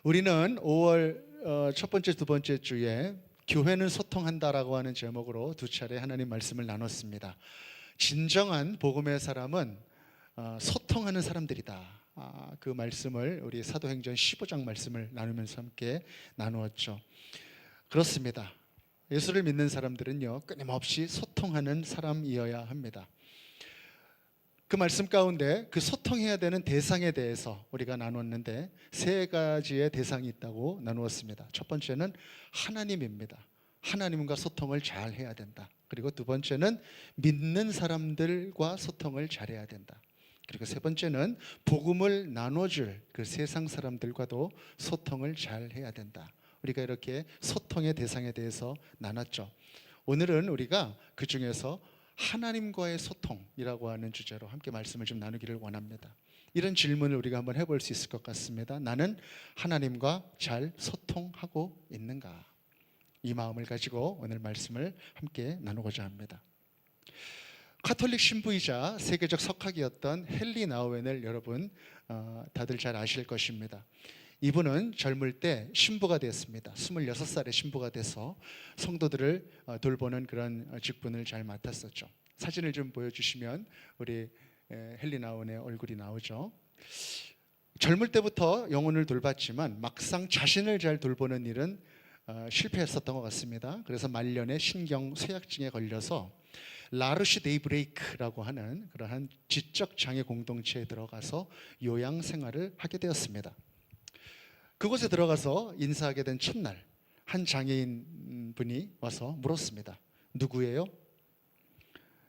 우리는 5월 첫 번째, 두 번째 주에 교회는 소통한다라고 하는 제목으로 두 차례 하나님 말씀을 나눴습니다. 진정한 복음의 사람은 소통하는 사람들이다. 그 말씀을 우리 사도행전 15장 말씀을 나누면서 함께 나누었죠. 그렇습니다. 예수를 믿는 사람들은요, 끊임없이 소통하는 사람이어야 합니다. 그 말씀 가운데 그 소통해야 되는 대상에 대해서 우리가 나눴는데 세 가지의 대상이 있다고 나누었습니다. 첫 번째는 하나님입니다. 하나님과 소통을 잘 해야 된다. 그리고 두 번째는 믿는 사람들과 소통을 잘해야 된다. 그리고 세 번째는 복음을 나눠줄 그 세상 사람들과도 소통을 잘 해야 된다. 우리가 이렇게 소통의 대상에 대해서 나눴죠. 오늘은 우리가 그 중에서 하나님과의 소통이라고 하는 주제로 함께 말씀을 좀 나누기를 원합니다. 이런 질문을 우리가 한번 해볼 수 있을 것 같습니다. 나는 하나님과 잘 소통하고 있는가? 이 마음을 가지고 오늘 말씀을 함께 나누고자 합니다. 카톨릭 신부이자 세계적 석학이었던 헨리 나우엔을 여러분 다들 잘 아실 것입니다. 이분은 젊을 때 신부가 됐습니다. 26살에 신부가 돼서 성도들을 돌보는 그런 직분을 잘 맡았었죠. 사진을 좀 보여주시면 우리 헨리 나우엔의 얼굴이 나오죠. 젊을 때부터 영혼을 돌봤지만 막상 자신을 잘 돌보는 일은 실패했었던 것 같습니다. 그래서 말년에 신경쇠약증에 걸려서 라르시 데이브레이크라고 하는 그러한 지적 장애 공동체에 들어가서 요양 생활을 하게 되었습니다. 그곳에 들어가서 인사하게 된 첫날 한 장애인 분이 와서 물었습니다. 누구예요?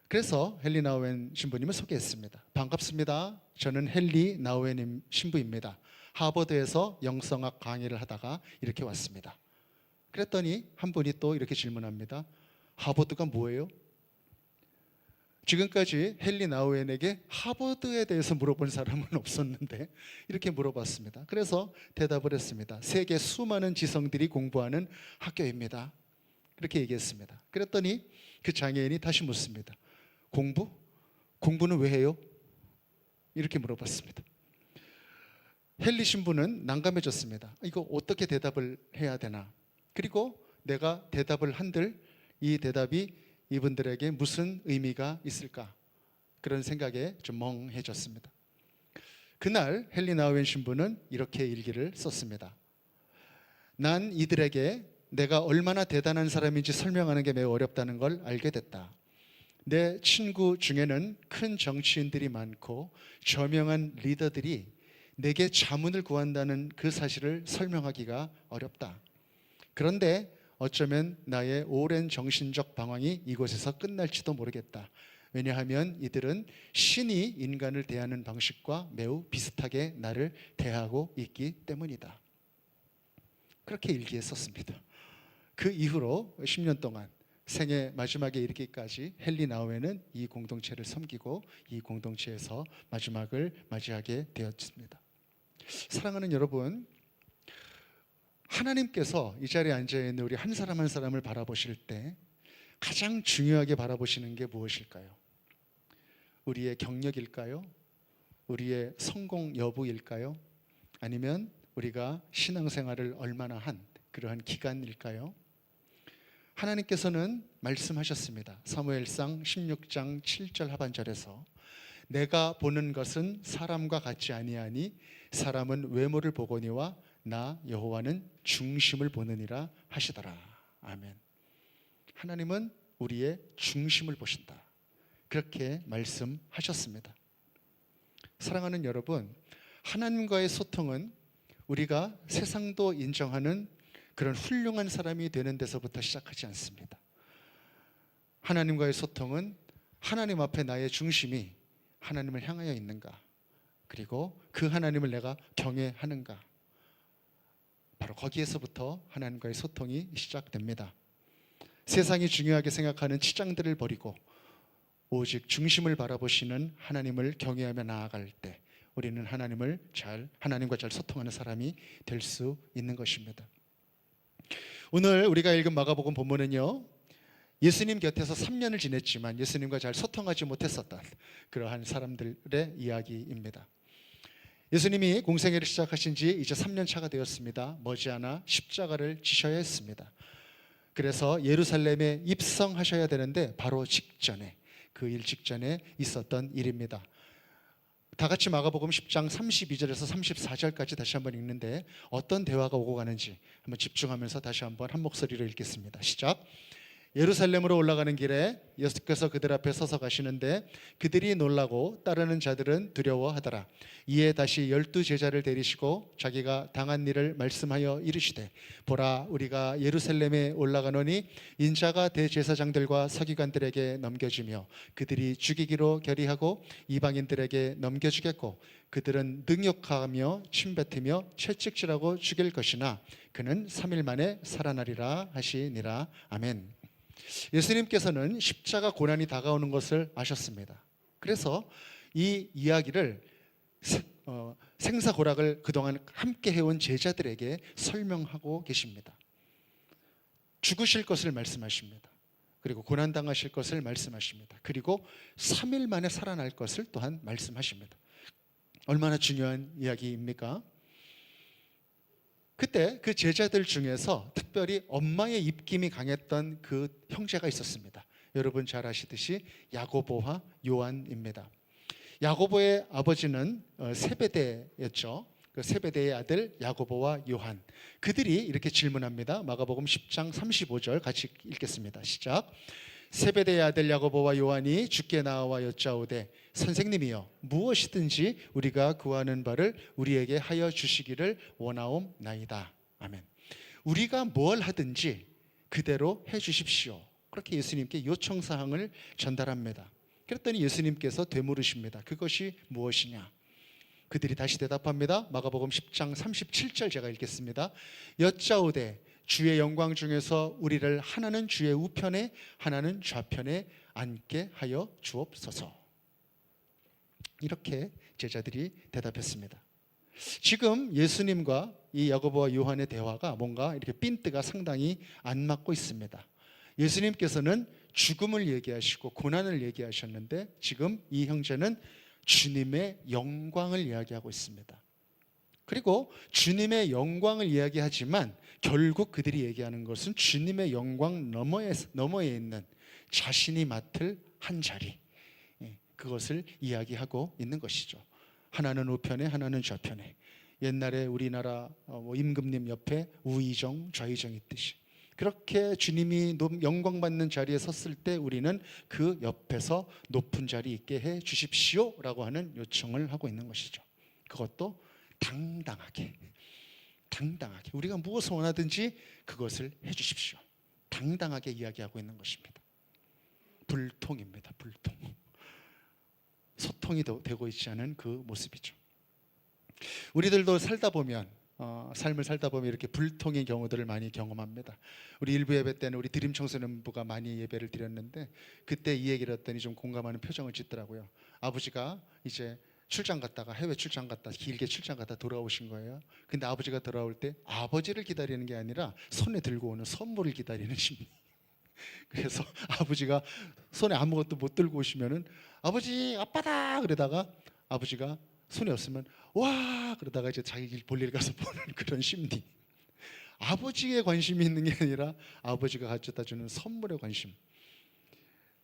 그래서 헨리 나우엔 신부님을 소개했습니다. 반갑습니다. 저는 헨리 나우엔 신부입니다. 하버드에서 영성학 강의를 하다가 이렇게 왔습니다. 그랬더니 한 분이 또 이렇게 질문합니다. 하버드가 뭐예요? 지금까지 헨리 나우엔에게 하버드에 대해서 물어본 사람은 없었는데 이렇게 물어봤습니다. 그래서 대답을 했습니다. 세계 수많은 지성들이 공부하는 학교입니다. 그렇게 얘기했습니다. 그랬더니 그 장애인이 다시 묻습니다. 공부? 공부는 왜 해요? 이렇게 물어봤습니다. 헨리 신부는 난감해졌습니다. 이거 어떻게 대답을 해야 되나? 그리고 내가 대답을 한들 이 대답이 이분들에게 무슨 의미가 있을까? 그런 생각에 좀 멍해졌습니다. 그날 헨리 나우엔 신부는 이렇게 일기를 썼습니다. 난 이들에게 내가 얼마나 대단한 사람인지 설명하는 게 매우 어렵다는 걸 알게 됐다. 내 친구 중에는 큰 정치인들이 많고 저명한 리더들이 내게 자문을 구한다는 그 사실을 설명하기가 어렵다. 그런데 어쩌면 나의 오랜 정신적 방황이 이곳에서 끝날지도 모르겠다. 왜냐하면 이들은 신이 인간을 대하는 방식과 매우 비슷하게 나를 대하고 있기 때문이다. 그렇게 일기에 썼습니다. 그 이후로 10년 동안 생애 마지막에 이르기까지 헨리 나우엔은 이 공동체를 섬기고 이 공동체에서 마지막을 맞이하게 되었습니다. 사랑하는 여러분, 하나님께서 이 자리에 앉아있는 우리 한 사람 한 사람을 바라보실 때 가장 중요하게 바라보시는 게 무엇일까요? 우리의 경력일까요? 우리의 성공 여부일까요? 아니면 우리가 신앙생활을 얼마나 한 그러한 기간일까요? 하나님께서는 말씀하셨습니다. 사무엘상 16장 7절 하반절에서 내가 보는 것은 사람과 같지 아니하니 사람은 외모를 보거니와 나 여호와는 중심을 보느니라 하시더라. 아멘. 하나님은 우리의 중심을 보신다. 그렇게 말씀하셨습니다. 사랑하는 여러분, 하나님과의 소통은 우리가 세상도 인정하는 그런 훌륭한 사람이 되는 데서부터 시작하지 않습니다. 하나님과의 소통은 하나님 앞에 나의 중심이 하나님을 향하여 있는가, 그리고 그 하나님을 내가 경외하는가, 바로 거기에서부터 하나님과의 소통이 시작됩니다. 세상이 중요하게 생각하는 치장들을 버리고 오직 중심을 바라보시는 하나님을 경외하며 나아갈 때 우리는 하나님과 잘 소통하는 사람이 될 수 있는 것입니다. 오늘 우리가 읽은 마가복음 본문은요, 예수님 곁에서 3년을 지냈지만 예수님과 잘 소통하지 못했었던 그러한 사람들의 이야기입니다. 예수님이 공생애를 시작하신 지 이제 3년 차가 되었습니다. 머지않아 십자가를 지셔야 했습니다. 그래서 예루살렘에 입성하셔야 되는데 바로 직전에, 그 일 직전에 있었던 일입니다. 다 같이 마가복음 10장 32절에서 34절까지 다시 한번 읽는데 어떤 대화가 오고 가는지 한번 집중하면서 다시 한번 한 목소리로 읽겠습니다. 시작. 예루살렘으로 올라가는 길에 예수께서 그들 앞에 서서 가시는데 그들이 놀라고 따르는 자들은 두려워하더라. 이에 다시 12 제자를 데리시고 자기가 당한 일을 말씀하여 이르시되, 보라, 우리가 예루살렘에 올라가노니 인자가 대제사장들과 서기관들에게 넘겨지며 그들이 죽이기로 결의하고 이방인들에게 넘겨주겠고 그들은 능욕하며 침뱉으며 채찍질하고 죽일 것이나 그는 3일 만에 살아나리라 하시니라. 아멘. 예수님께서는 십자가 고난이 다가오는 것을 아셨습니다. 그래서 이 이야기를 생사고락을 그동안 함께 해온 제자들에게 설명하고 계십니다. 죽으실 것을 말씀하십니다. 그리고 고난당하실 것을 말씀하십니다. 그리고 3일 만에 살아날 것을 또한 말씀하십니다. 얼마나 중요한 이야기입니까? 그때 그 제자들 중에서 특별히 엄마의 입김이 강했던 그 형제가 있었습니다. 여러분 잘 아시듯이 야고보와 요한입니다. 야고보의 아버지는 세베대였죠. 그 세베대의 아들 야고보와 요한, 그들이 이렇게 질문합니다. 마가복음 10장 35절 같이 읽겠습니다. 시작. 세베대의 아들 야고보와 요한이 주께 나와 여짜오되, 선생님이여, 무엇이든지 우리가 구하는 바를 우리에게 하여 주시기를 원하옵나이다. 아멘. 우리가 뭘 하든지 그대로 해 주십시오. 그렇게 예수님께 요청사항을 전달합니다. 그랬더니 예수님께서 되물으십니다. 그것이 무엇이냐? 그들이 다시 대답합니다. 마가복음 10장 37절 제가 읽겠습니다. 여짜오되, 주의 영광 중에서 우리를 하나는 주의 우편에 하나는 좌편에 앉게 하여 주옵소서. 이렇게 제자들이 대답했습니다. 지금 예수님과 이 야고보와 요한의 대화가 뭔가 이렇게 핀트가 상당히 안 맞고 있습니다. 예수님께서는 죽음을 얘기하시고 고난을 얘기하셨는데 지금 이 형제는 주님의 영광을 이야기하고 있습니다. 그리고 주님의 영광을 이야기하지만 결국 그들이 얘기하는 것은 주님의 영광 너머에 있는 자신이 맡을 한 자리, 그것을 이야기하고 있는 것이죠. 하나는 우편에 하나는 좌편에. 옛날에 우리나라 임금님 옆에 우의정, 좌의정 있듯이 그렇게 주님이 영광받는 자리에 섰을 때 우리는 그 옆에서 높은 자리 있게 해 주십시오라고 하는 요청을 하고 있는 것이죠. 그것도 당당하게 우리가 무엇을 원하든지 그것을 해 주십시오. 당당하게 이야기하고 있는 것입니다. 불통입니다. 불통. 소통이 되고 있지 않은 그 모습이죠. 우리들도 삶을 살다 보면 이렇게 불통의 경우들을 많이 경험합니다. 우리 일부 예배 때는 우리 드림 청소년부가 많이 예배를 드렸는데 그때 이 얘기를 했더니 좀 공감하는 표정을 짓더라고요. 아버지가 이제 해외 출장 갔다 길게 출장 갔다 돌아오신 거예요. 근데 아버지가 돌아올 때 아버지를 기다리는 게 아니라 손에 들고 오는 선물을 기다리는 심리. 그래서 아버지가 손에 아무것도 못 들고 오시면은 아버지 아빠다 그러다가 아버지가 손이 없으면 와 그러다가 이제 자기 길 볼일 가서 보는 그런 심리. 아버지의 관심이 있는 게 아니라 아버지가 가져다 주는 선물에 관심.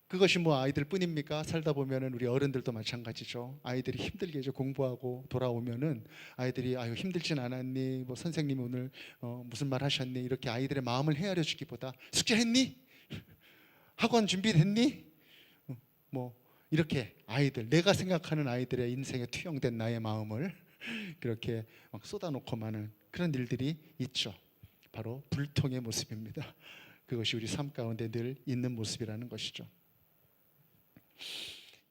그것이 뭐 아이들 뿐입니까? 살다 보면은 우리 어른들도 마찬가지죠. 아이들이 힘들게 이제 공부하고 돌아오면은 아이들이 아유 힘들진 않았니? 뭐 선생님이 오늘 무슨 말 하셨니? 이렇게 아이들의 마음을 헤아려 주기보다 숙제했니? 학원 준비됐니? 뭐 이렇게 아이들, 내가 생각하는 아이들의 인생에 투영된 나의 마음을 그렇게 막 쏟아놓고 마는 그런 일들이 있죠. 바로 불통의 모습입니다. 그것이 우리 삶 가운데 늘 있는 모습이라는 것이죠.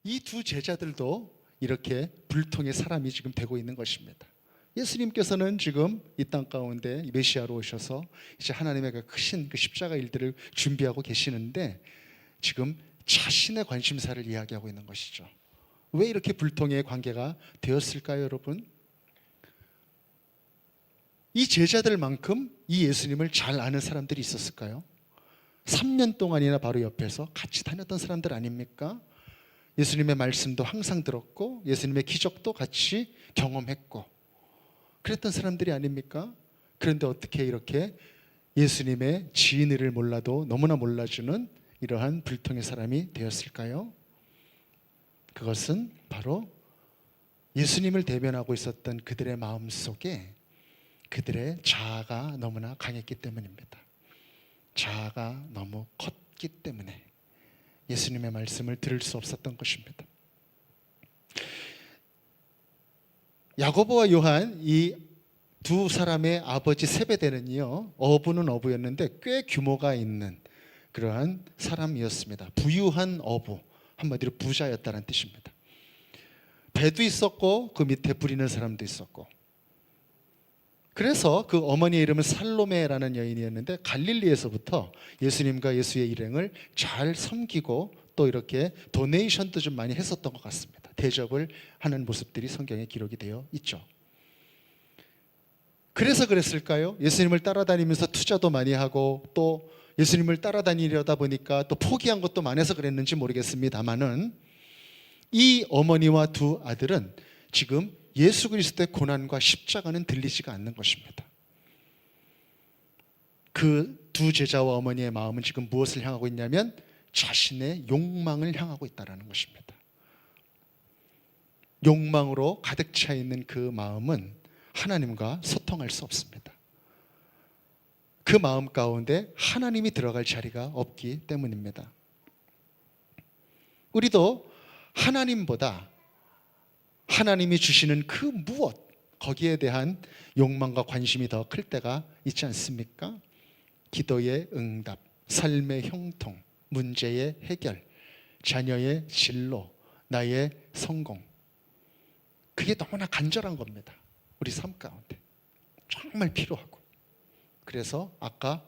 이 두 제자들도 이렇게 불통의 사람이 지금 되고 있는 것입니다. 예수님께서는 지금 이 땅 가운데 메시아로 오셔서 이제 하나님의 그 크신 그 십자가 일들을 준비하고 계시는데 지금 자신의 관심사를 이야기하고 있는 것이죠. 왜 이렇게 불통의 관계가 되었을까요, 여러분? 이 제자들만큼 이 예수님을 잘 아는 사람들이 있었을까요? 3년 동안이나 바로 옆에서 같이 다녔던 사람들 아닙니까? 예수님의 말씀도 항상 들었고 예수님의 기적도 같이 경험했고 그랬던 사람들이 아닙니까? 그런데 어떻게 이렇게 예수님의 진리를 몰라도 너무나 몰라주는 이러한 불통의 사람이 되었을까요? 그것은 바로 예수님을 대변하고 있었던 그들의 마음속에 그들의 자아가 너무나 강했기 때문입니다. 자아가 너무 컸기 때문에 예수님의 말씀을 들을 수 없었던 것입니다. 야고보와 요한 이 두 사람의 아버지 세베대는요, 어부는 어부였는데 꽤 규모가 있는 그러한 사람이었습니다. 부유한 어부, 한마디로 부자였다는 뜻입니다. 배도 있었고 그 밑에 부리는 사람도 있었고, 그래서 그 어머니의 이름은 살로메라는 여인이었는데 갈릴리에서부터 예수님과 예수의 일행을 잘 섬기고 또 이렇게 도네이션도 좀 많이 했었던 것 같습니다. 대접을 하는 모습들이 성경에 기록이 되어 있죠. 그래서 그랬을까요? 예수님을 따라다니면서 투자도 많이 하고 또 예수님을 따라다니려다 보니까 또 포기한 것도 많아서 그랬는지 모르겠습니다만은 이 어머니와 두 아들은 지금 예수 그리스도의 고난과 십자가는 들리지가 않는 것입니다. 그 두 제자와 어머니의 마음은 지금 무엇을 향하고 있냐면 자신의 욕망을 향하고 있다는 것입니다. 욕망으로 가득 차 있는 그 마음은 하나님과 소통할 수 없습니다. 그 마음 가운데 하나님이 들어갈 자리가 없기 때문입니다. 우리도 하나님보다 하나님이 주시는 그 무엇, 거기에 대한 욕망과 관심이 더 클 때가 있지 않습니까? 기도의 응답, 삶의 형통, 문제의 해결, 자녀의 진로, 나의 성공, 그게 너무나 간절한 겁니다. 우리 삶 가운데 정말 필요하고, 그래서 아까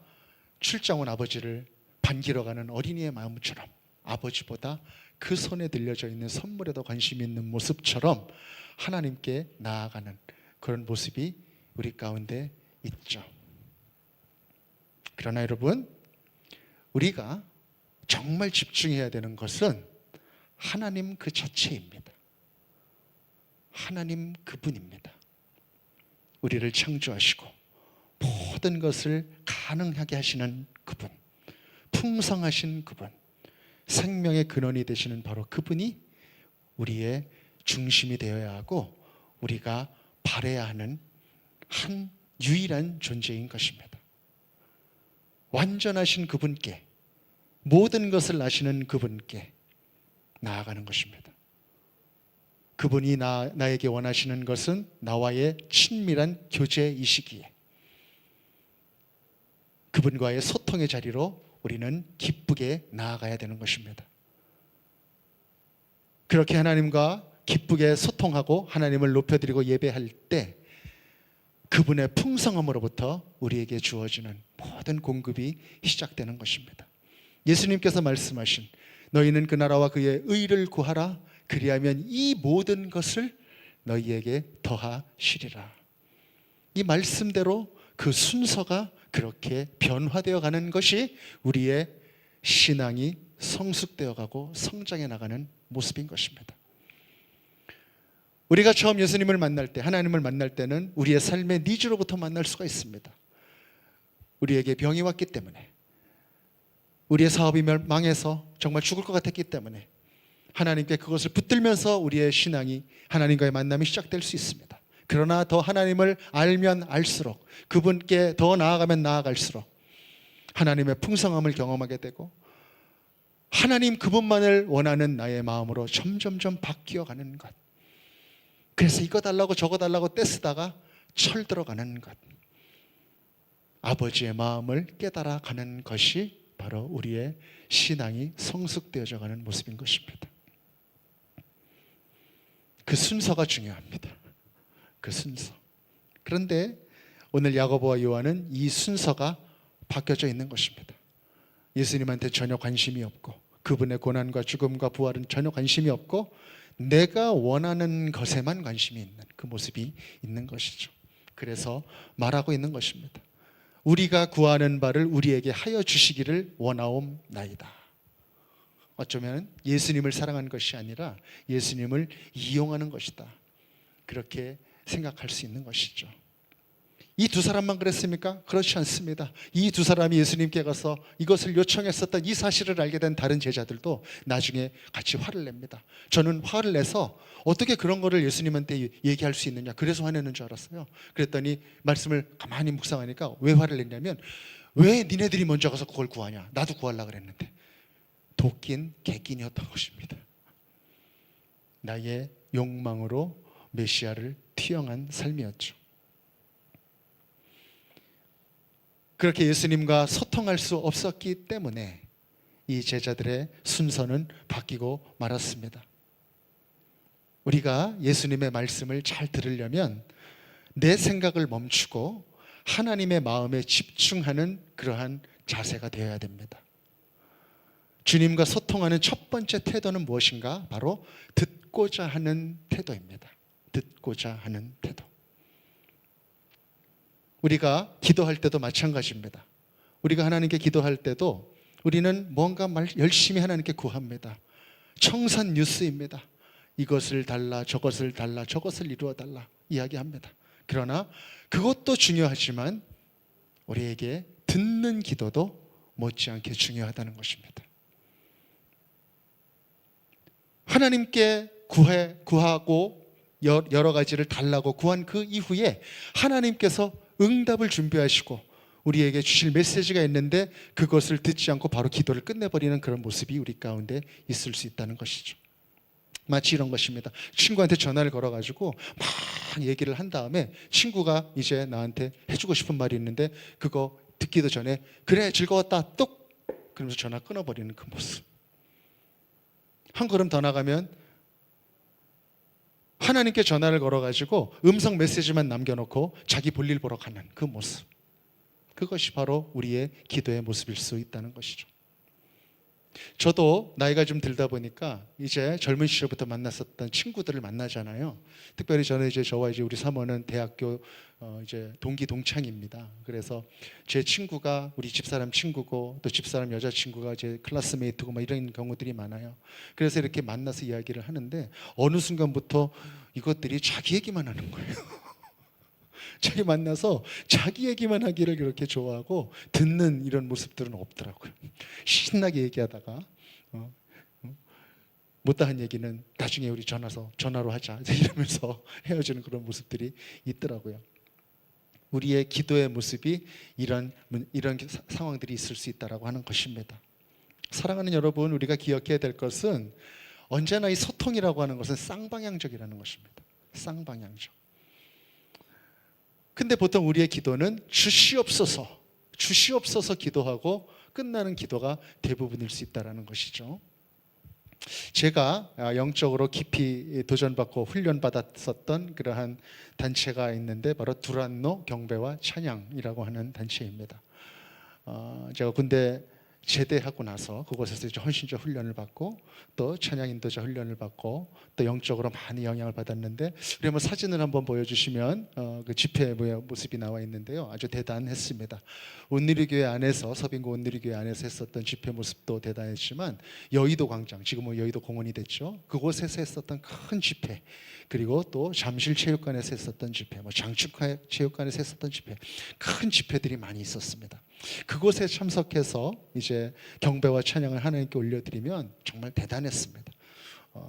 출장 온 아버지를 반기러 가는 어린이의 마음처럼 아버지보다 그 손에 들려져 있는 선물에도 관심이 있는 모습처럼 하나님께 나아가는 그런 모습이 우리 가운데 있죠. 그러나 여러분, 우리가 정말 집중해야 되는 것은 하나님 그 자체입니다. 하나님 그분입니다. 우리를 창조하시고 모든 것을 가능하게 하시는 그분, 풍성하신 그분, 생명의 근원이 되시는 바로 그분이 우리의 중심이 되어야 하고 우리가 바라야 하는 한 유일한 존재인 것입니다. 완전하신 그분께, 모든 것을 아시는 그분께 나아가는 것입니다. 그분이 나에게 원하시는 것은 나와의 친밀한 교제이시기에 그분과의 소통의 자리로 우리는 기쁘게 나아가야 되는 것입니다. 그렇게 하나님과 기쁘게 소통하고 하나님을 높여드리고 예배할 때 그분의 풍성함으로부터 우리에게 주어지는 모든 공급이 시작되는 것입니다. 예수님께서 말씀하신 너희는 그 나라와 그의 의를 구하라, 그리하면 이 모든 것을 너희에게 더하시리라. 이 말씀대로 그 순서가 그렇게 변화되어 가는 것이 우리의 신앙이 성숙되어 가고 성장해 나가는 모습인 것입니다. 우리가 처음 예수님을 만날 때, 하나님을 만날 때는 우리의 삶의 니즈로부터 만날 수가 있습니다. 우리에게 병이 왔기 때문에, 우리의 사업이 망해서 정말 죽을 것 같았기 때문에 하나님께 그것을 붙들면서 우리의 신앙이, 하나님과의 만남이 시작될 수 있습니다. 그러나 더 하나님을 알면 알수록, 그분께 더 나아가면 나아갈수록 하나님의 풍성함을 경험하게 되고 하나님 그분만을 원하는 나의 마음으로 점점점 바뀌어가는 것, 그래서 이거 달라고 저거 달라고 떼쓰다가 철 들어가는 것, 아버지의 마음을 깨달아가는 것이 바로 우리의 신앙이 성숙되어져 가는 모습인 것입니다. 그 순서가 중요합니다. 그 순서. 그런데 오늘 야고보와 요한은 이 순서가 바뀌어져 있는 것입니다. 예수님한테 전혀 관심이 없고 그분의 고난과 죽음과 부활은 전혀 관심이 없고 내가 원하는 것에만 관심이 있는 그 모습이 있는 것이죠. 그래서 말하고 있는 것입니다. 우리가 구하는 바를 우리에게 하여 주시기를 원하옵나이다. 어쩌면 예수님을 사랑하는 것이 아니라 예수님을 이용하는 것이다. 그렇게 생각할 수 있는 것이죠. 이 두 사람만 그랬습니까? 그렇지 않습니다. 이 두 사람이 예수님께 가서 이것을 요청했었던 이 사실을 알게 된 다른 제자들도 나중에 같이 화를 냅니다. 저는 화를 내서 어떻게 그런 거를 예수님한테 얘기할 수 있느냐, 그래서 화내는 줄 알았어요. 그랬더니 말씀을 가만히 묵상하니까 왜 화를 냈냐면, 왜 니네들이 먼저 가서 그걸 구하냐, 나도 구하려고 그랬는데. 도끼인 객인이었던 것입니다. 나의 욕망으로 메시아를 투영한 삶이었죠. 그렇게 예수님과 소통할 수 없었기 때문에 이 제자들의 순서는 바뀌고 말았습니다. 우리가 예수님의 말씀을 잘 들으려면 내 생각을 멈추고 하나님의 마음에 집중하는 그러한 자세가 되어야 됩니다. 주님과 소통하는 첫 번째 태도는 무엇인가? 바로 듣고자 하는 태도입니다. 듣고자 하는 태도. 우리가 기도할 때도 마찬가지입니다. 우리가 하나님께 기도할 때도 우리는 뭔가 열심히 하나님께 구합니다. 청산 뉴스입니다. 이것을 달라, 저것을 달라, 저것을 이루어 달라 이야기합니다. 그러나 그것도 중요하지만 우리에게 듣는 기도도 못지않게 중요하다는 것입니다. 하나님께 구하고 여러 가지를 달라고 구한 그 이후에 하나님께서 응답을 준비하시고 우리에게 주실 메시지가 있는데 그것을 듣지 않고 바로 기도를 끝내버리는 그런 모습이 우리 가운데 있을 수 있다는 것이죠. 마치 이런 것입니다. 친구한테 전화를 걸어가지고 막 얘기를 한 다음에 친구가 이제 나한테 해주고 싶은 말이 있는데 그거 듣기도 전에 그래 즐거웠다 뚝 그러면서 전화 끊어버리는 그 모습. 한 걸음 더 나가면 하나님께 전화를 걸어가지고 음성 메시지만 남겨놓고 자기 볼일 보러 가는 그 모습. 그것이 바로 우리의 기도의 모습일 수 있다는 것이죠. 저도 나이가 좀 들다 보니까 이제 젊은 시절부터 만났었던 친구들을 만나잖아요. 특별히 저는 저와 우리 사모는 대학교 이제 동기 동창입니다. 그래서 제 친구가 우리 집사람 친구고 또 집사람 여자친구가 제 클래스메이트고 뭐 이런 경우들이 많아요. 그래서 이렇게 만나서 이야기를 하는데 어느 순간부터 이것들이 자기 얘기만 하는 거예요. 자기 만나서 자기 얘기만 하기를 그렇게 좋아하고 듣는 이런 모습들은 없더라고요. 신나게 얘기하다가 못다한 얘기는 나중에 우리 전화로 하자 이러면서 헤어지는 그런 모습들이 있더라고요. 우리의 기도의 모습이 이런 상황들이 있을 수 있다라고 하는 것입니다. 사랑하는 여러분, 우리가 기억해야 될 것은 언제나 이 소통이라고 하는 것은 쌍방향적이라는 것입니다. 쌍방향적. 근데 보통 우리의 기도는 주시옵소서 기도하고 끝나는 기도가 대부분일 수 있다는 것이죠. 제가 영적으로 깊이 도전받고 훈련받았었던 그러한 단체가 있는데 바로 두란노 경배와 찬양이라고 하는 단체입니다. 제가 군대 제대하고 나서 그곳에서 이제 헌신자 훈련을 받고 또 찬양 인도자 훈련을 받고 또 영적으로 많이 영향을 받았는데 우리 한번 사진을 한번 보여주시면 그 집회 모습이 나와 있는데요. 아주 대단했습니다. 온누리교회 안에서 서빙고 온누리교회 안에서 했었던 집회 모습도 대단했지만 여의도 광장, 지금은 여의도 공원이 됐죠. 그곳에서 했었던 큰 집회, 그리고 또 잠실체육관에서 했었던 집회, 장축체육관에서 했었던 집회, 큰 집회들이 많이 있었습니다. 그곳에 참석해서 이제 경배와 찬양을 하나님께 올려드리면 정말 대단했습니다.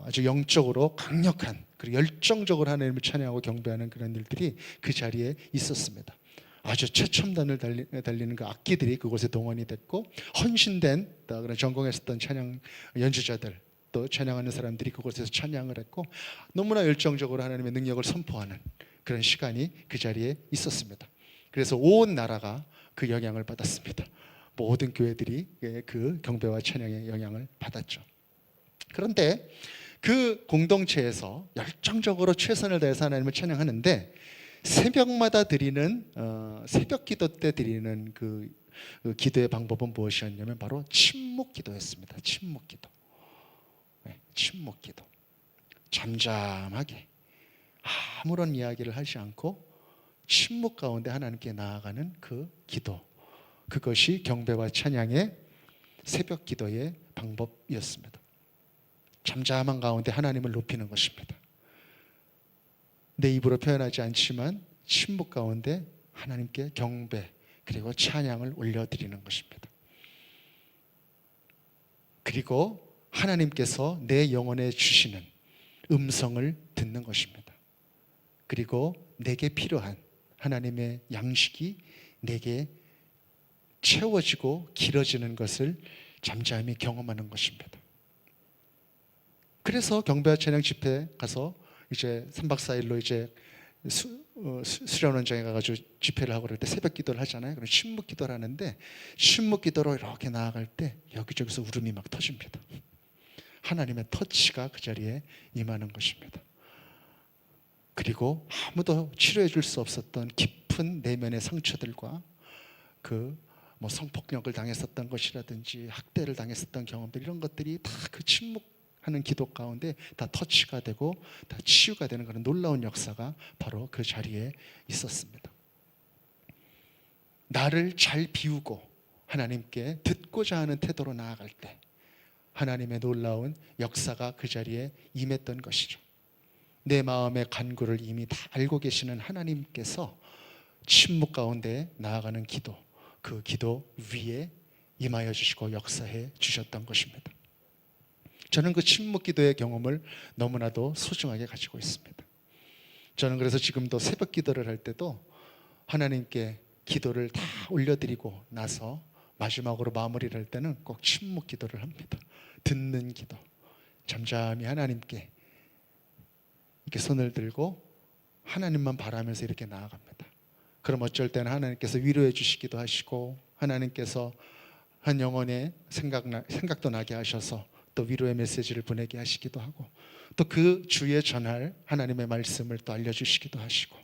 아주 영적으로 강력한 그리고 열정적으로 하나님을 찬양하고 경배하는 그런 일들이 그 자리에 있었습니다. 아주 최첨단을 달리는 그 악기들이 그곳에 동원이 됐고 헌신된 그런 전공했었던 찬양 연주자들 또 찬양하는 사람들이 그곳에서 찬양을 했고 너무나 열정적으로 하나님의 능력을 선포하는 그런 시간이 그 자리에 있었습니다. 그래서 온 나라가 그 영향을 받았습니다. 모든 교회들이 그 경배와 찬양의 영향을 받았죠. 그런데 그 공동체에서 열정적으로 최선을 다해서 하나님을 찬양하는데 새벽마다 드리는 새벽 기도 때 드리는 그 기도의 방법은 무엇이었냐면 바로 침묵 기도였습니다. 침묵 기도. 침묵 기도. 잠잠하게 아무런 이야기를 하지 않고 침묵 가운데 하나님께 나아가는 그 기도, 그것이 경배와 찬양의 새벽 기도의 방법이었습니다. 잠잠한 가운데 하나님을 높이는 것입니다. 내 입으로 표현하지 않지만 침묵 가운데 하나님께 경배 그리고 찬양을 올려드리는 것입니다. 그리고 하나님께서 내 영혼에 주시는 음성을 듣는 것입니다. 그리고 내게 필요한 하나님의 양식이 내게 채워지고 길어지는 것을 잠잠히 경험하는 것입니다. 그래서 경배와 찬양 집회 가서 이제 3박 4일로 이제 수련원장에 가가지고 집회를 하고 그럴 때 새벽 기도를 하잖아요. 그럼 침묵 기도를 하는데 침묵 기도로 이렇게 나아갈 때 여기저기서 울음이 막 터집니다. 하나님의 터치가 그 자리에 임하는 것입니다. 그리고 아무도 치료해 줄 수 없었던 깊은 내면의 상처들과 뭐 성폭력을 당했었던 것이라든지 학대를 당했었던 경험들 이런 것들이 다 그 침묵하는 기도 가운데 다 터치가 되고 다 치유가 되는 그런 놀라운 역사가 바로 그 자리에 있었습니다. 나를 잘 비우고 하나님께 듣고자 하는 태도로 나아갈 때 하나님의 놀라운 역사가 그 자리에 임했던 것이죠. 내 마음의 간구를 이미 다 알고 계시는 하나님께서 침묵 가운데 나아가는 기도, 그 기도 위에 임하여 주시고 역사해 주셨던 것입니다. 저는 그 침묵 기도의 경험을 너무나도 소중하게 가지고 있습니다. 저는 그래서 지금도 새벽 기도를 할 때도 하나님께 기도를 다 올려드리고 나서 마지막으로 마무리를 할 때는 꼭 침묵 기도를 합니다. 듣는 기도, 잠잠히 하나님께 이렇게 손을 들고 하나님만 바라면서 이렇게 나아갑니다. 그럼 어쩔 때는 하나님께서 위로해 주시기도 하시고 하나님께서 한 영혼의 생각도 나게 하셔서 또 위로의 메시지를 보내게 하시기도 하고 또 그 주에 전할 하나님의 말씀을 또 알려주시기도 하시고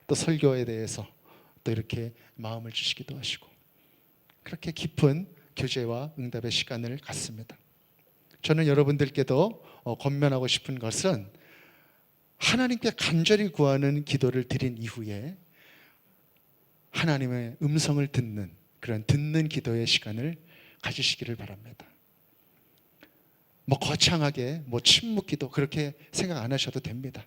또 설교에 대해서 또 이렇게 마음을 주시기도 하시고 그렇게 깊은 교제와 응답의 시간을 갖습니다. 저는 여러분들께도 권면하고 싶은 것은 하나님께 간절히 구하는 기도를 드린 이후에 하나님의 음성을 듣는 그런 듣는 기도의 시간을 가지시기를 바랍니다. 뭐 거창하게 뭐 침묵 기도 그렇게 생각 안 하셔도 됩니다.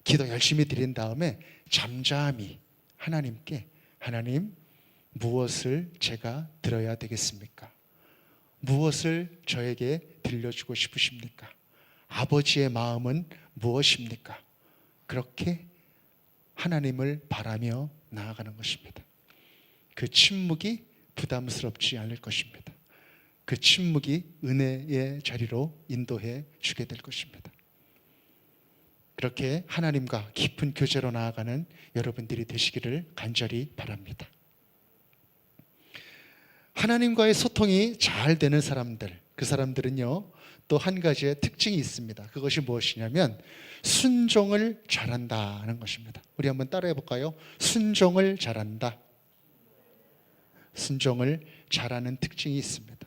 기도 열심히 드린 다음에 잠잠히 하나님께 하나님 무엇을 제가 들어야 되겠습니까? 무엇을 저에게 들려주고 싶으십니까? 아버지의 마음은 무엇입니까? 그렇게 하나님을 바라며 나아가는 것입니다. 그 침묵이 부담스럽지 않을 것입니다. 그 침묵이 은혜의 자리로 인도해 주게 될 것입니다. 그렇게 하나님과 깊은 교제로 나아가는 여러분들이 되시기를 간절히 바랍니다. 하나님과의 소통이 잘 되는 사람들, 그 사람들은요 또 한 가지의 특징이 있습니다. 그것이 무엇이냐면 순종을 잘한다는 것입니다. 우리 한번 따라해 볼까요? 순종을 잘한다. 순종을 잘하는 특징이 있습니다.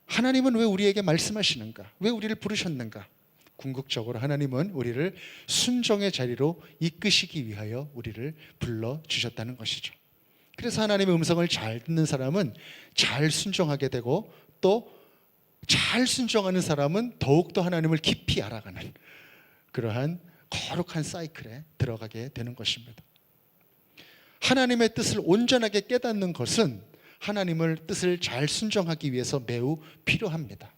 하나님은 왜 우리에게 말씀하시는가? 왜 우리를 부르셨는가? 궁극적으로 하나님은 우리를 순종의 자리로 이끄시기 위하여 우리를 불러주셨다는 것이죠. 그래서 하나님의 음성을 잘 듣는 사람은 잘 순종하게 되고 또 잘 순종하는 사람은 더욱더 하나님을 깊이 알아가는 그러한 거룩한 사이클에 들어가게 되는 것입니다. 하나님의 뜻을 온전하게 깨닫는 것은 하나님의 뜻을 잘 순종하기 위해서 매우 필요합니다.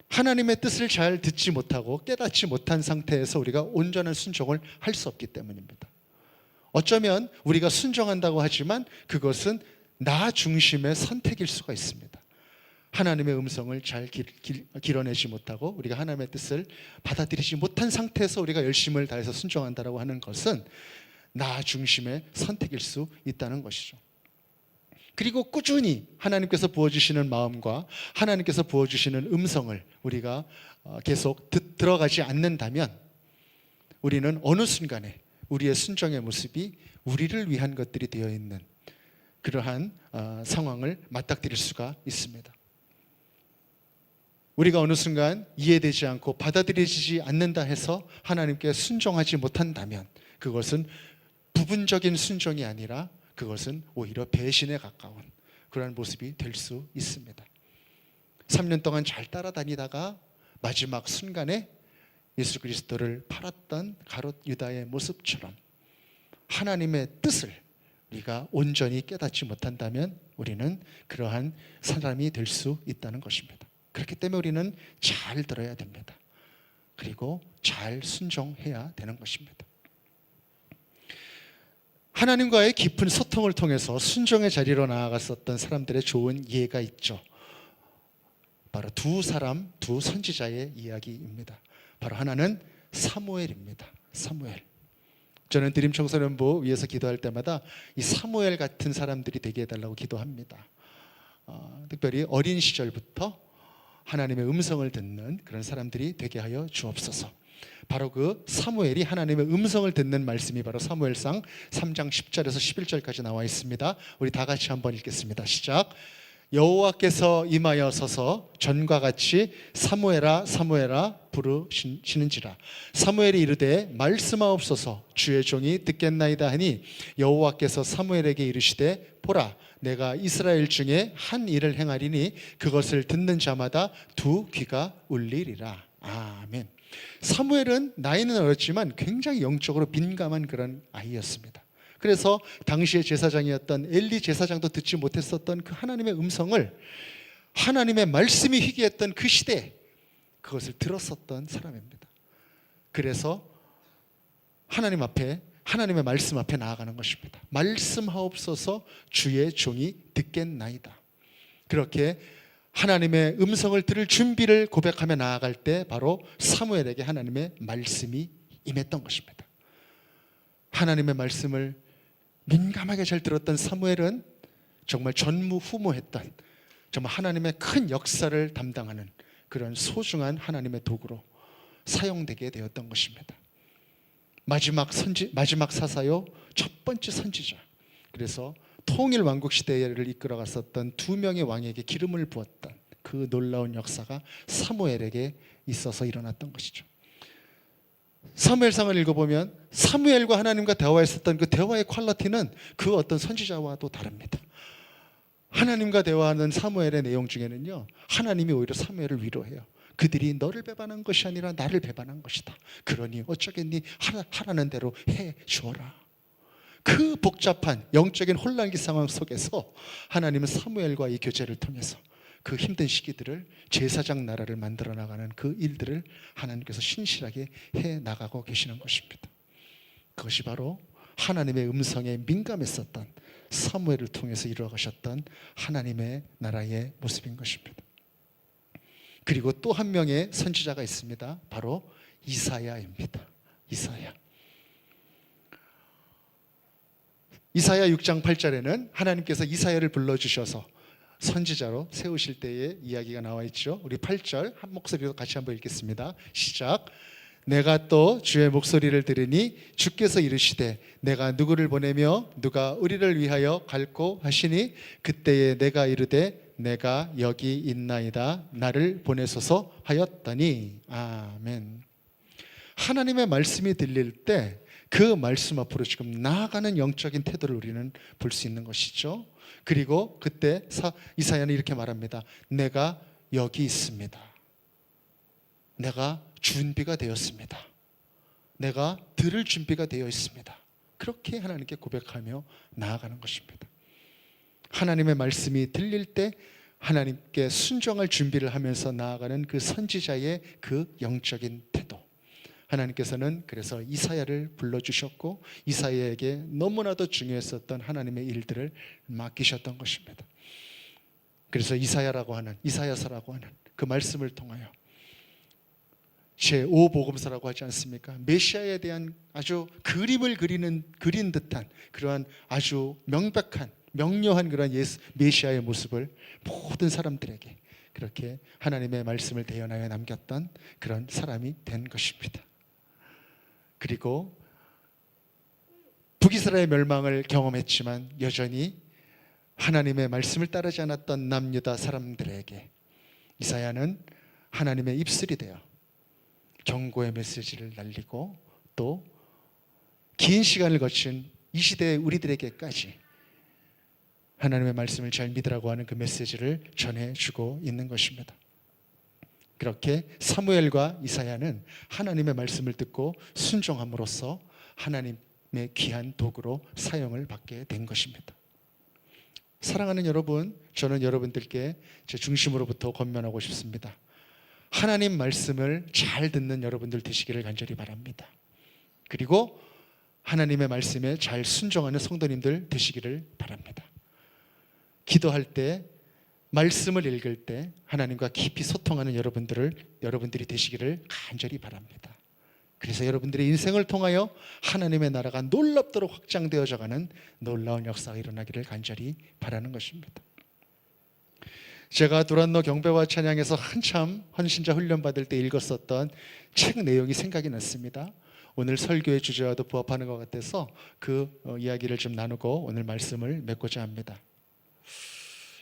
하나님의 뜻을 잘 듣지 못하고 깨닫지 못한 상태에서 우리가 온전한 순종을 할 수 없기 때문입니다. 어쩌면 우리가 순종한다고 하지만 그것은 나 중심의 선택일 수가 있습니다. 하나님의 음성을 잘 길어내지 못하고 우리가 하나님의 뜻을 받아들이지 못한 상태에서 우리가 열심을 다해서 순종한다고 하는 것은 나 중심의 선택일 수 있다는 것이죠. 그리고 꾸준히 하나님께서 부어주시는 마음과 하나님께서 부어주시는 음성을 우리가 계속 들어가지 않는다면 우리는 어느 순간에 우리의 순종의 모습이 우리를 위한 것들이 되어 있는 그러한 상황을 맞닥뜨릴 수가 있습니다. 우리가 어느 순간 이해되지 않고 받아들여지지 않는다 해서 하나님께 순종하지 못한다면 그것은 부분적인 순종이 아니라 그것은 오히려 배신에 가까운 그러한 모습이 될 수 있습니다. 3년 동안 잘 따라다니다가 마지막 순간에 예수 그리스도를 팔았던 가롯 유다의 모습처럼 하나님의 뜻을 우리가 온전히 깨닫지 못한다면 우리는 그러한 사람이 될 수 있다는 것입니다. 그렇기 때문에 우리는 잘 들어야 됩니다. 그리고 잘 순종해야 되는 것입니다. 하나님과의 깊은 소통을 통해서 순종의 자리로 나아갔었던 사람들의 좋은 예가 있죠. 바로 두 선지자의 이야기입니다. 바로 하나는 사무엘입니다. 사무엘. 저는 드림 청소년부 위에서 기도할 때마다 이 사무엘 같은 사람들이 되게 해달라고 기도합니다. 특별히 어린 시절부터 하나님의 음성을 듣는 그런 사람들이 되게 하여 주옵소서. 바로 그 사무엘이 하나님의 음성을 듣는 말씀이 바로 사무엘상 3장 10절에서 11절까지 나와 있습니다. 우리 다 같이 한번 읽겠습니다. 시작. 여호와께서 임하여 서서 전과 같이 사무엘아 사무엘아 부르시는지라. 사무엘이 이르되 말씀하옵소서 주의 종이 듣겠나이다 하니 여호와께서 사무엘에게 이르시되 보라 내가 이스라엘 중에 한 일을 행하리니 그것을 듣는 자마다 두 귀가 울리리라. 아멘. 사무엘은 나이는 어렸지만 굉장히 영적으로 민감한 그런 아이였습니다. 그래서 당시의 제사장이었던 엘리 제사장도 듣지 못했었던 그 하나님의 음성을 하나님의 말씀이 희귀했던 그 시대에 그것을 들었었던 사람입니다. 그래서 하나님 앞에 하나님의 말씀 앞에 나아가는 것입니다. 말씀하옵소서 주의 종이 듣겠나이다. 그렇게 하나님의 음성을 들을 준비를 고백하며 나아갈 때 바로 사무엘에게 하나님의 말씀이 임했던 것입니다. 하나님의 말씀을 민감하게 잘 들었던 사무엘은 정말 전무후무했던 정말 하나님의 큰 역사를 담당하는 그런 소중한 하나님의 도구로 사용되게 되었던 것입니다. 마지막 사사요 첫 번째 선지자. 그래서 통일 왕국 시대를 이끌어갔었던 두 명의 왕에게 기름을 부었던 그 놀라운 역사가 사무엘에게 있어서 일어났던 것이죠. 사무엘상을 읽어보면 사무엘과 하나님과 대화했었던 그 대화의 퀄리티는 그 어떤 선지자와도 다릅니다. 하나님과 대화하는 사무엘의 내용 중에는요, 하나님이 오히려 사무엘을 위로해요. 그들이 너를 배반한 것이 아니라 나를 배반한 것이다. 그러니 어쩌겠니? 하라는 대로 해 주어라. 그 복잡한 영적인 혼란기 상황 속에서 하나님은 사무엘과 이 교제를 통해서 그 힘든 시기들을 제사장 나라를 만들어 나가는 그 일들을 하나님께서 신실하게 해 나가고 계시는 것입니다. 그것이 바로 하나님의 음성에 민감했었던 사무엘을 통해서 이루어가셨던 하나님의 나라의 모습인 것입니다. 그리고 또 한 명의 선지자가 있습니다. 바로 이사야입니다. 이사야 6장 8절에는 하나님께서 이사야를 불러주셔서 선지자로 세우실 때의 이야기가 나와 있죠. 우리 8절 한 목소리로 같이 한번 읽겠습니다. 시작. 내가 또 주의 목소리를 들으니 주께서 이르시되 내가 누구를 보내며 누가 우리를 위하여 갈고 하시니 그때에 내가 이르되 내가 여기 있나이다 나를 보내소서 하였더니. 아멘. 하나님의 말씀이 들릴 때 그 말씀 앞으로 지금 나아가는 영적인 태도를 우리는 볼 수 있는 것이죠. 그리고 그때 이사야는 이렇게 말합니다. 내가 여기 있습니다. 내가 준비가 되었습니다. 내가 들을 준비가 되어 있습니다. 그렇게 하나님께 고백하며 나아가는 것입니다. 하나님의 말씀이 들릴 때 하나님께 순종할 준비를 하면서 나아가는 그 선지자의 그 영적인 태도. 하나님께서는 그래서 이사야를 불러주셨고 이사야에게 너무나도 중요했었던 하나님의 일들을 맡기셨던 것입니다. 그래서 이사야서라고 하는 그 말씀을 통하여 제5복음서라고 하지 않습니까? 메시아에 대한 아주 그림을 그린 듯한 그러한 아주 명백한 명료한 그런 메시아의 모습을 모든 사람들에게 그렇게 하나님의 말씀을 대연하여 남겼던 그런 사람이 된 것입니다. 그리고 북이스라엘 멸망을 경험했지만 여전히 하나님의 말씀을 따르지 않았던 남유다 사람들에게 이사야는 하나님의 입술이 되어 경고의 메시지를 날리고 또 긴 시간을 거친 이 시대의 우리들에게까지 하나님의 말씀을 전하는 그런 선지자로 사역하는 그런 사람이 된 것입니다. 그래서 하나님의 말씀이 들릴 때 그 말씀 앞으로 지금 나아가는 영적인 태도를 우리는 볼 수 있는 것이죠. 그리고 또 한 명의 선지자가 있습니다. 바로 이사야입니다. 하나님의 말씀을 잘 믿으라고 하는 그 메시지를 전해주고 있는 것입니다. 그렇게 사무엘과 이사야는 하나님의 말씀을 듣고 순종함으로써 하나님의 귀한 도구로 사용을 받게 된 것입니다. 사랑하는 여러분, 저는 여러분들께 제 중심으로부터 권면하고 싶습니다. 하나님 말씀을 잘 듣는 여러분들 되시기를 간절히 바랍니다. 그리고 하나님의 말씀에 잘 순종하는 성도님들 되시기를 바랍니다. 기도할 때, 말씀을 읽을 때 하나님과 깊이 소통하는 여러분들이 되시기를 간절히 바랍니다. 그래서 여러분들의 인생을 통하여 하나님의 나라가 놀랍도록 확장되어져가는 놀라운 역사가 일어나기를 간절히 바라는 것입니다. 제가 두란노 경배와 찬양에서 한참 헌신자 훈련 받을 때 읽었었던 책 내용이 생각이 났습니다. 오늘 설교의 주제와도 부합하는 것 같아서 그 이야기를 좀 나누고 오늘 말씀을 맺고자 합니다.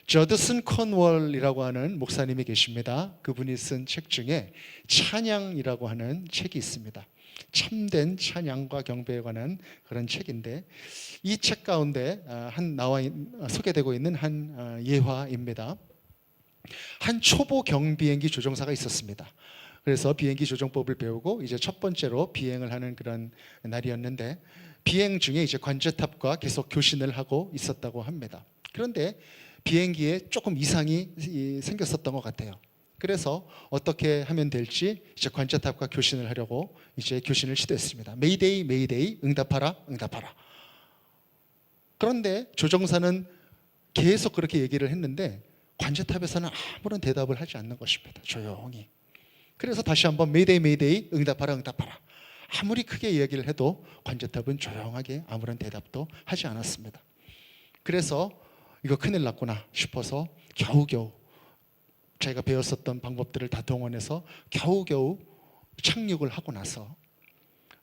저드슨 컨월이라고 하는 목사님이 계십니다. 그분이 쓴 책 중에 찬양이라고 하는 책이 있습니다. 참된 찬양과 경배에 관한 그런 책인데, 이 책 가운데 소개되고 있는 한 예화입니다. 한 초보 경비행기 조종사가 있었습니다. 그래서 비행기 조종법을 배우고 이제 첫 번째로 비행을 하는 그런 날이었는데, 비행 중에 이제 관제탑과 계속 교신을 하고 있었다고 합니다. 그런데 비행기에 조금 이상이 생겼었던 것 같아요. 그래서 어떻게 하면 될지 이제 관제탑과 교신을 하려고 이제 교신을 시도했습니다. 메이데이, 메이데이, 응답하라, 응답하라. 그런데 조종사는 계속 그렇게 얘기를 했는데 관제탑에서는 아무런 대답을 하지 않는 것입니다. 조용히. 그래서 다시 한번 메이데이, 메이데이, 응답하라, 응답하라. 아무리 크게 이야기를 해도 관제탑은 조용하게 아무런 대답도 하지 않았습니다. 그래서 이거 큰일 났구나 싶어서 겨우겨우 자기가 배웠었던 방법들을 다 동원해서 겨우겨우 착륙을 하고 나서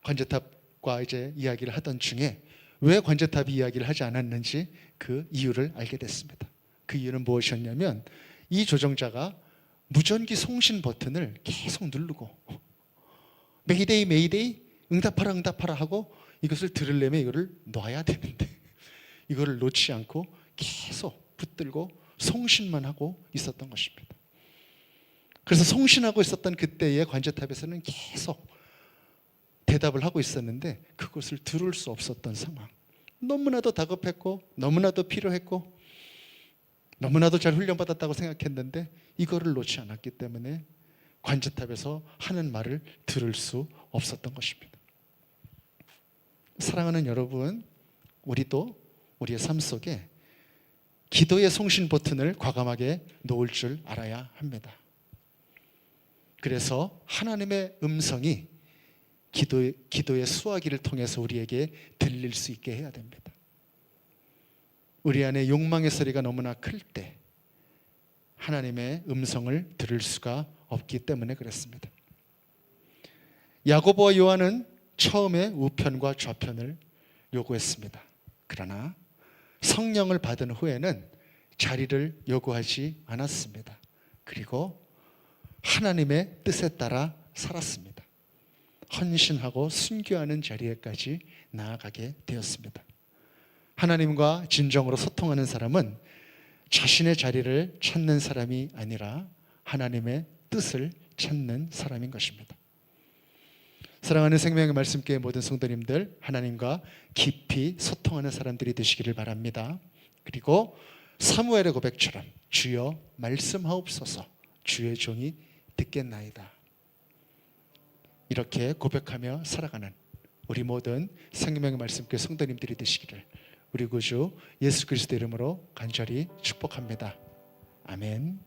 관제탑과 이제 이야기를 하던 중에 왜 관제탑이 이야기를 하지 않았는지 그 이유를 알게 됐습니다. 그 이유는 무엇이었냐면, 이 조종자가 무전기 송신 버튼을 계속 누르고 메이데이, 메이데이, 응답하라, 응답하라 하고 이것을 들으려면 이거를 놔야 되는데 이거를 놓지 않고 계속 붙들고 송신만 하고 있었던 것입니다. 그래서 송신하고 있었던 그때의 관제탑에서는 계속 대답을 하고 있었는데 그것을 들을 수 없었던 상황. 너무나도 다급했고 너무나도 필요했고 너무나도 잘 훈련받았다고 생각했는데 이거를 놓지 않았기 때문에 관제탑에서 하는 말을 들을 수 없었던 것입니다. 사랑하는 여러분, 우리도 우리의 삶 속에 기도의 송신 버튼을 과감하게 놓을 줄 알아야 합니다. 그래서 하나님의 음성이 기도의 수화기를 통해서 우리에게 들릴 수 있게 해야 됩니다. 우리 안에 욕망의 소리가 너무나 클 때 하나님의 음성을 들을 수가 없기 때문에 그렇습니다. 야고보와 요한은 처음에 우편과 좌편을 요구했습니다. 그러나 성령을 받은 후에는 자리를 요구하지 않았습니다. 그리고 하나님의 뜻에 따라 살았습니다. 헌신하고 순교하는 자리에까지 나아가게 되었습니다. 하나님과 진정으로 소통하는 사람은 자신의 자리를 찾는 사람이 아니라 하나님의 뜻을 찾는 사람인 것입니다. 사랑하는 생명의 말씀교회 모든 성도님들, 하나님과 깊이 소통하는 사람들이 되시기를 바랍니다. 그리고 사무엘의 고백처럼 주여 말씀하옵소서, 주의 종이 듣겠나이다. 이렇게 고백하며 살아가는 우리 모든 생명의 말씀교회 성도님들이 되시기를 우리 구주 예수 그리스도 이름으로 간절히 축복합니다. 아멘.